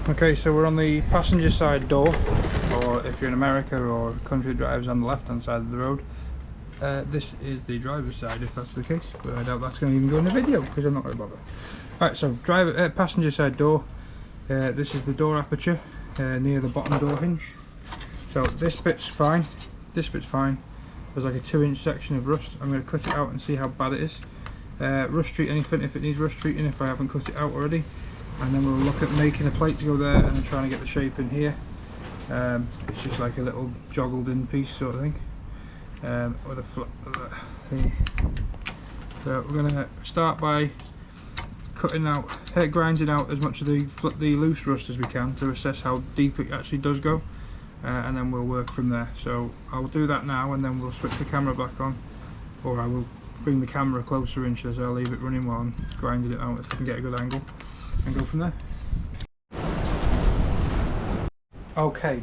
Okay, so we're on the passenger side door, or if you're in America or country drives on the left hand side of the road. This is the driver's side if that's the case, but I doubt that's going to even go in the video because I'm not going to bother. Right, so passenger side door. This is the door aperture near the bottom door hinge. So this bit's fine, this bit's fine. There's like a 2-inch section of rust. I'm going to cut it out and see how bad it is. Rust treat anything if it needs rust treating if I haven't cut it out already. And then we'll look at making a plate to go there and then trying to get the shape in here. It's just like a little joggled in piece sort of thing. With a flat thing. So we're going to start by grinding out as much of the loose rust as we can to assess how deep it actually does go. And then we'll work from there. So I'll do that now and then we'll switch the camera back on, or I will bring the camera closer in, so I'll leave it running while I'm grinding it out if I can get a good angle and go from there. Okay,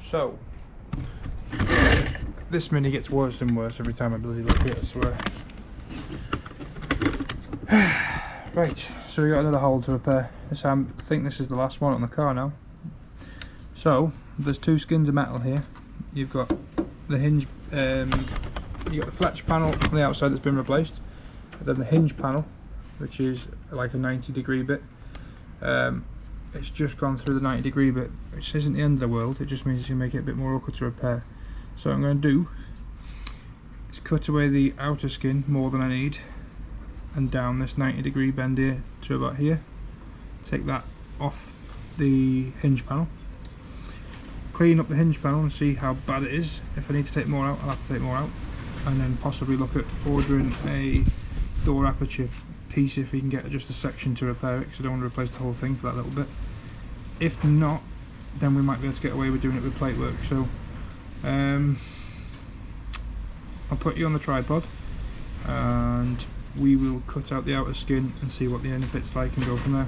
so this mini gets worse and worse every time I bloody look at it, I swear. Right, so we got another hole to repair. I think this is the last one on the car now. So there's 2 skins of metal here. You've got the hinge, you've got the Fletch panel on the outside that's been replaced, and then the hinge panel, which is like a 90-degree bit. It's just gone through the 90-degree bit, which isn't the end of the world. It just means it's going to make it a bit more awkward to repair. So what I'm going to do is cut away the outer skin more than I need and down this 90-degree bend here to about here. Take that off the hinge panel, clean up the hinge panel and see how bad it is. If I need to take more out, I'll have to take more out, and then possibly look at ordering a door aperture piece if we can get just a section to repair it, because I don't want to replace the whole thing for that little bit. If not, then we might be able to get away with doing it with plate work. So I'll put you on the tripod and we will cut out the outer skin and see what the end fit's like and go from there.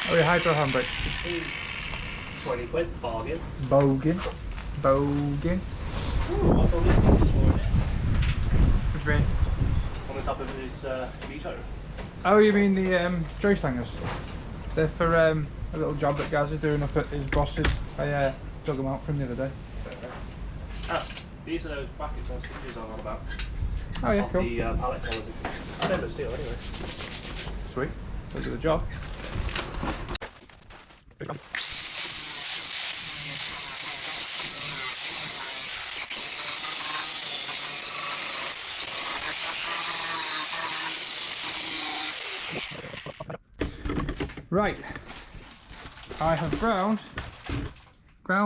Oh, your hydro handbrake. 20 quid, bargain. Bogan. Ooh, what's all these pieces for? What do you mean? On the top of his Apeture. Oh, you mean the joist hangers? They're for a little job that Gaz is doing up at his boss's. I dug them out from the other day. Ah, these are those brackets and switches I'm on about. Oh yeah, Off cool. the pallet quality. Stainless steel anyway. Sweet. Look at the job. Right, I have ground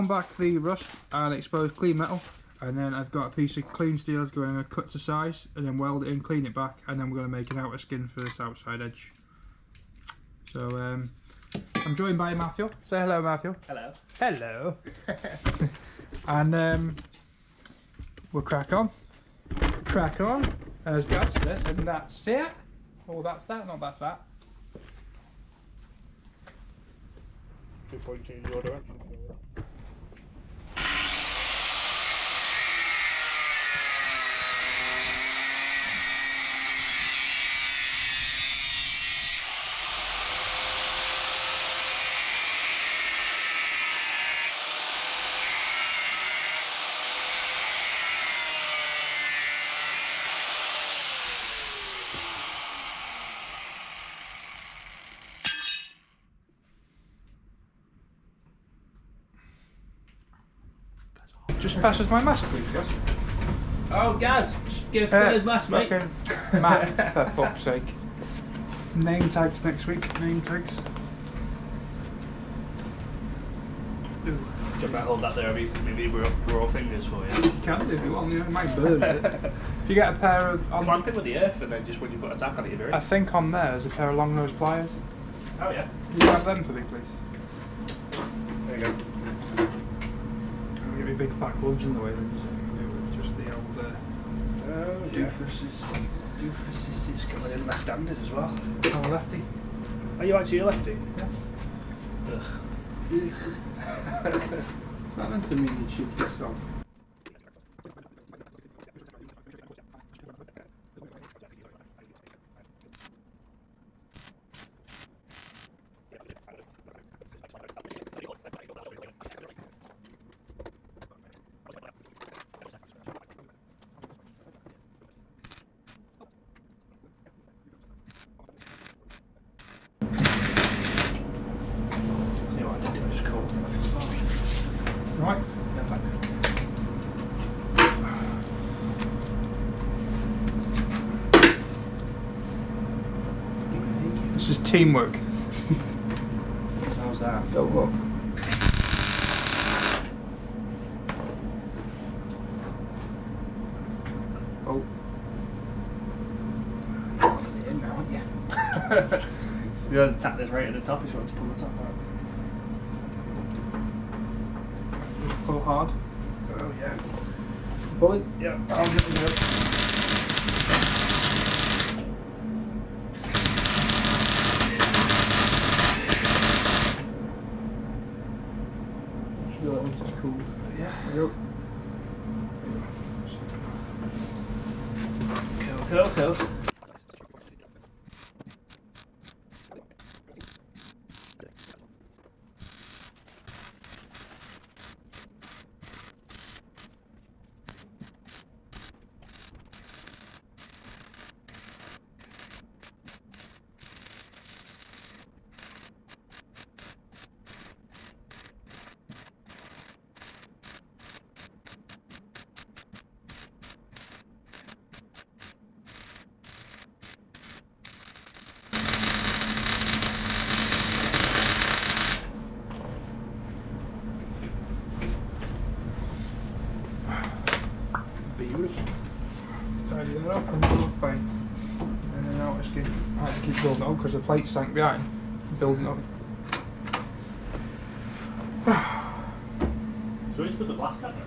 back the rust and exposed clean metal, and then I've got a piece of clean steel that's going to cut to size and then weld it in, clean it back, and then we're going to make an outer skin for this outside edge. So I'm joined by Matthew. Say hello, Matthew. Hello. Hello. And we'll crack on. As Gaz says, and that's it. Oh, that's that, not that's that. 2.2 in your direction. Just pass us my mask, please, Gaz. Oh, Gaz, just give Finn mask, mate. Matt, for fuck's sake. Name tags next week. Name tags. Ooh. Do you better hold that there? Maybe we're all fingers for you. You can do if you want. You know, it might burn it. If you get a pair of Clamp it with the earth, and then just when you put a tack on it, you do it. I think on there there's a pair of long nose pliers. Oh yeah. Can you have them for me, please? There you go. I'll get me big fat gloves in the way then. Just the old doofuses. He's coming in left-handed as well. I'm a lefty. Are you actually a lefty? Yeah. Ugh. That meant to mean the cheeky song. Right. This is teamwork. How's that? Don't look. Oh. You're in now, aren't you? You gotta tap this right at the top if you want to pull the top out. Just pull hard. Oh yeah. Pull it. Yeah, I'll get the milk. Sure that one's just cool. Yeah. There you go. Cool. Beautiful. Tidy that up and it'll look fine. And then I have to keep building up because the plate sank behind. Building up. So we just put the glass cabinet?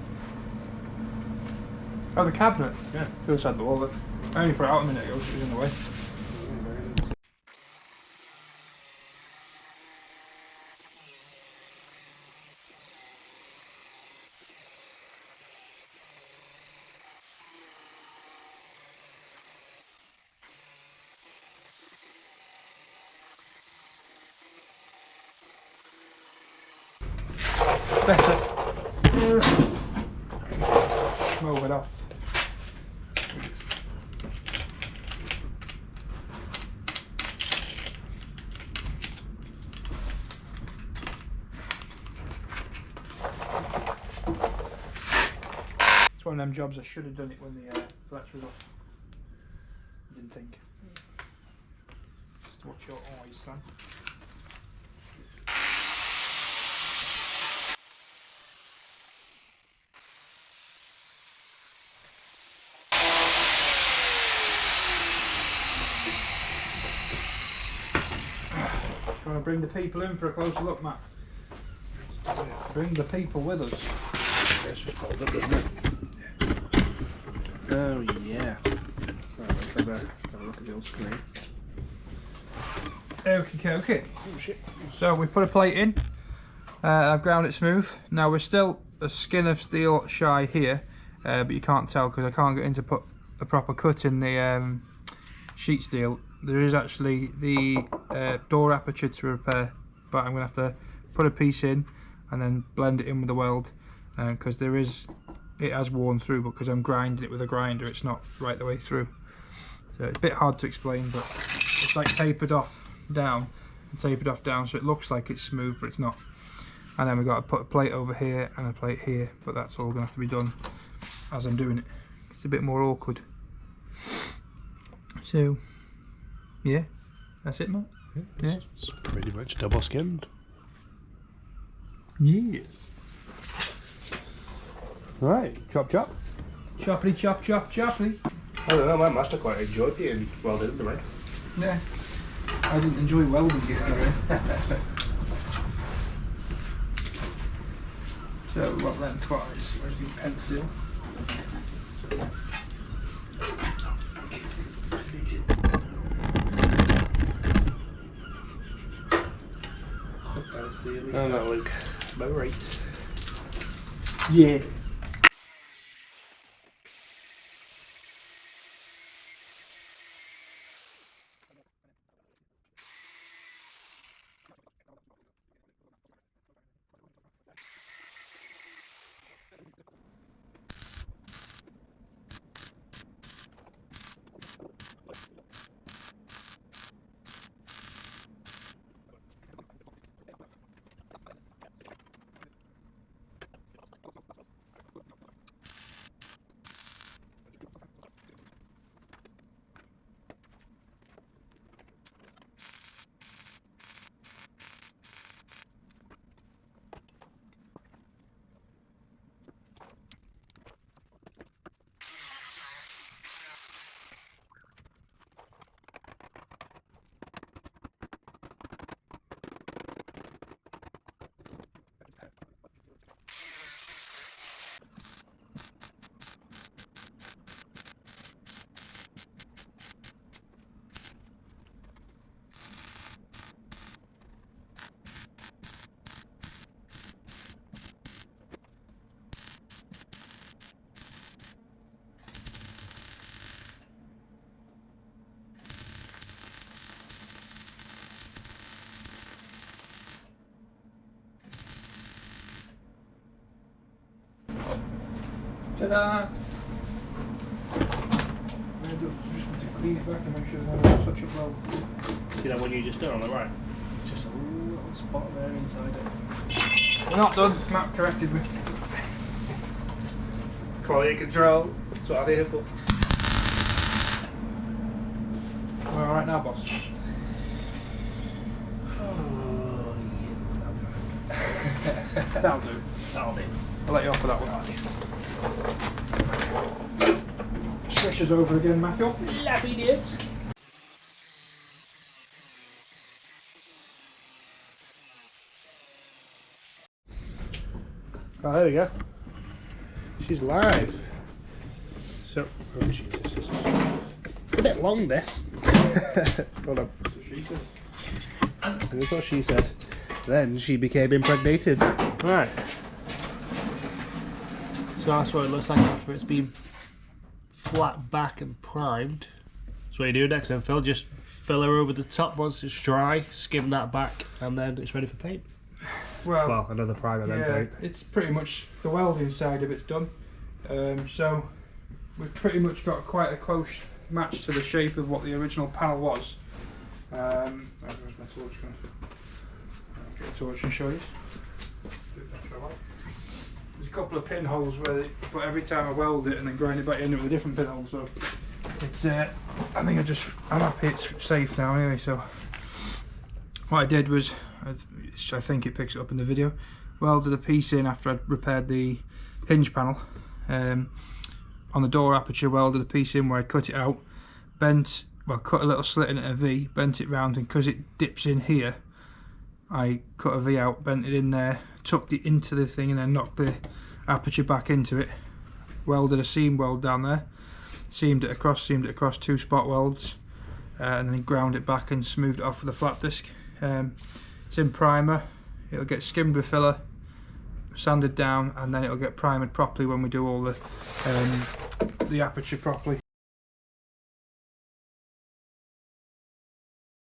Oh, the cabinet? Yeah. The other side of the wall. I only put it out a minute ago because it was in the way. Better. Move it off. It's one of them jobs I should have done it when the Fletch was off. Didn't think. Just watch your eyes, son. Want to bring the people in for a closer look, Matt? Bring the people with us. It's just fold up, doesn't it? Oh yeah. Let's have a look at the old screen. Okay. Oh shit. So we put a plate in. I've ground it smooth. Now we're still a skin of steel shy here, but you can't tell because I can't get in to put a proper cut in the sheet steel. There is actually the door aperture to repair, but I'm going to have to put a piece in and then blend it in with the weld because it has worn through, but because I'm grinding it with a grinder it's not right the way through. So it's a bit hard to explain, but it's like tapered off down and tapered off down, so it looks like it's smooth but it's not. and then we've got to put a plate over here and a plate here, but that's all going to have to be done as I'm doing it. It's a bit more awkward. So yeah, that's it, Matt. Yeah, it's pretty much double skinned. Yes. Right, chop chop. Choppity chop chop choppity. I don't know, my master quite enjoyed being welded in the red. Yeah. I didn't enjoy welding it anyway. So what lengthwise? Where's your pencil? Oh no, Luke. About right. Yeah. Ta-da! Just want to clean it back and make sure there's no touch-up welds. See that one you just done on the right? Just a little spot there inside it. We're not done. Matt corrected me. Quality control. That's what I'm here for. We're alright now, boss. Oh, yeah. That'll do. That'll do. I'll let you off for that one. Switches over again, Matthew. Lappy disc. Oh, there we go. She's live. So, oh Jesus. It's a bit long, this. Hold on. That's what she said. Then she became impregnated. Right. So that's what it looks like after it's been flat back and primed. So what you do next then, Phil, just fill her over the top once it's dry, skim that back, and then it's ready for paint. Well, another primer then yeah, paint. it's pretty much the welding side of it's done. So we've pretty much got quite a close match to the shape of what the original panel was. Where's my torch gone? I'll get a torch and show you. There's a couple of pinholes where but every time I weld it and then grind it back in with a different pinhole, so it's I think I'm happy it's safe now anyway. So what I did was, I think it picks it up in the video, welded a piece in after I'd repaired the hinge panel. On the door aperture, welded a piece in where I cut it out, cut a little slit in it, a V, bent it round, and because it dips in here, I cut a V out, bent it in there, tucked it into the thing, and then knocked the aperture back into it. Welded a seam weld down there, seamed it across, 2 spot welds, and then ground it back and smoothed it off with a flat disc. It's in primer, it'll get skimmed with filler, sanded down, and then it'll get primed properly when we do all the aperture properly.